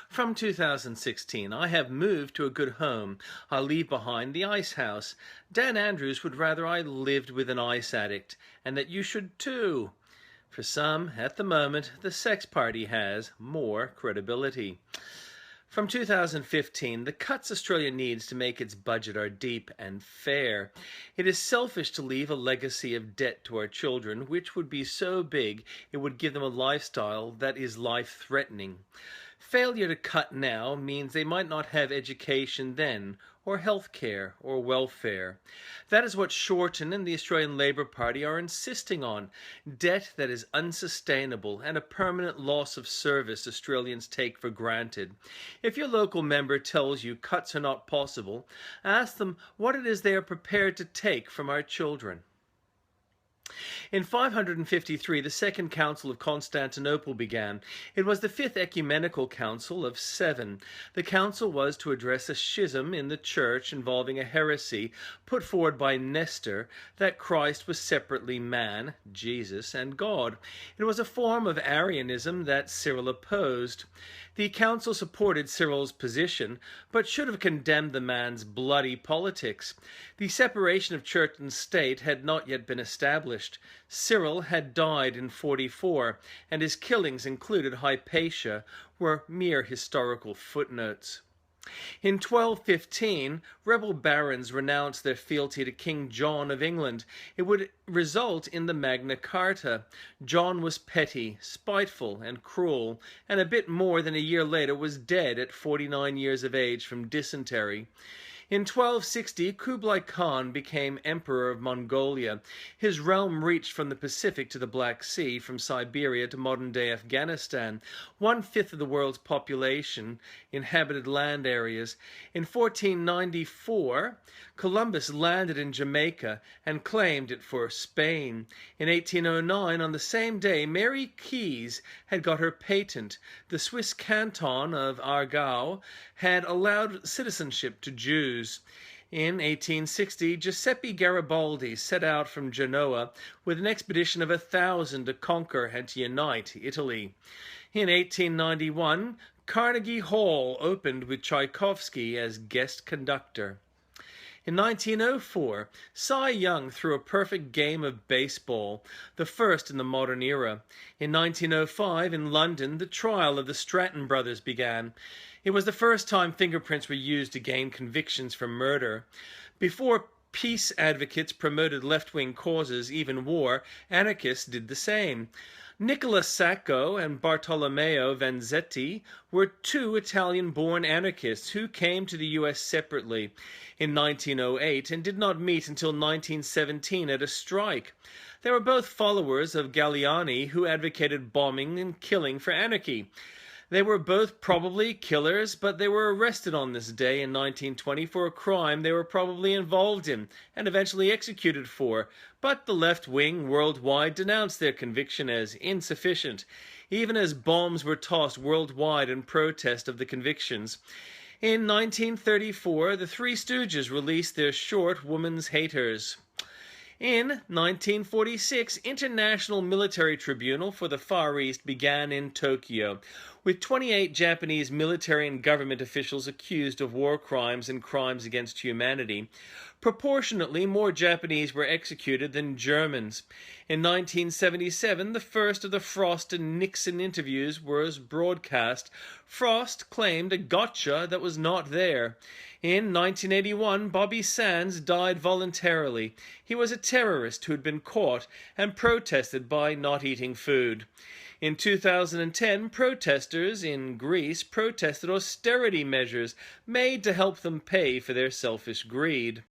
From 2016, I have moved to a good home. I'll leave behind the ice house. Dan Andrews would rather I lived with an ice addict, and that you should too. For some, at the moment, the sex party has more credibility. From 2015, the cuts Australia needs to make its budget are deep and fair. It is selfish to leave a legacy of debt to our children, which would be so big it would give them a lifestyle that is life-threatening. Failure to cut now means they might not have education then, or health care, or welfare. That is what Shorten and the Australian Labor Party are insisting on: debt that is unsustainable and a permanent loss of service Australians take for granted. If your local member tells you cuts are not possible, ask them what it is they are prepared to take from our children. In 553, the Second Council of Constantinople began. It was the fifth ecumenical council of 7. The council was to address a schism in the church involving a heresy put forward by Nestor that Christ was separately man, Jesus, and God. It was a form of Arianism that Cyril opposed. The council supported Cyril's position, but should have condemned the man's bloody politics. The separation of church and state had not yet been established. Cyril had died in 44, and his killings included Hypatia were mere historical footnotes. In 1215, rebel barons renounced their fealty to King John of England. It would result in the Magna Carta. John was petty, spiteful, and cruel, and a bit more than a year later was dead at 49 years of age from dysentery. In 1260, Kublai Khan became Emperor of Mongolia. His realm reached from the Pacific to the Black Sea, from Siberia to modern-day Afghanistan. 1/5 of the world's population inhabited land areas. In 1494, Columbus landed in Jamaica and claimed it for Spain. In 1809, on the same day, Mary Keys had got her patent. The Swiss canton of Aargau had allowed citizenship to Jews. In 1860, Giuseppe Garibaldi set out from Genoa with an expedition of 1,000 to conquer and to unite Italy. In 1891, Carnegie Hall opened with Tchaikovsky as guest conductor. In 1904, Cy Young threw a perfect game of baseball, the first in the modern era. In 1905, in London, the trial of the Stratton brothers began. It was the first time fingerprints were used to gain convictions for murder. Before peace advocates promoted left-wing causes, even war, anarchists did the same. Nicola Sacco and Bartolomeo Vanzetti were two Italian-born anarchists who came to the U.S. separately in 1908 and did not meet until 1917 at a strike. They were both followers of Galliani, who advocated bombing and killing for anarchy. They were both probably killers, but they were arrested on this day in 1920 for a crime they were probably involved in and eventually executed for. But the left wing worldwide denounced their conviction as insufficient, even as bombs were tossed worldwide in protest of the convictions. In 1934, the Three Stooges released their short Woman's Haters. In 1946, International Military Tribunal for the Far East began in Tokyo, with 28 Japanese military and government officials accused of war crimes and crimes against humanity. Proportionately, more Japanese were executed than Germans. In 1977, the first of the Frost and Nixon interviews was broadcast. Frost claimed a gotcha that was not there. In 1981, Bobby Sands died voluntarily. He was a terrorist who had been caught and protested by not eating food. In 2010, protesters in Greece protested austerity measures made to help them pay for their selfish greed.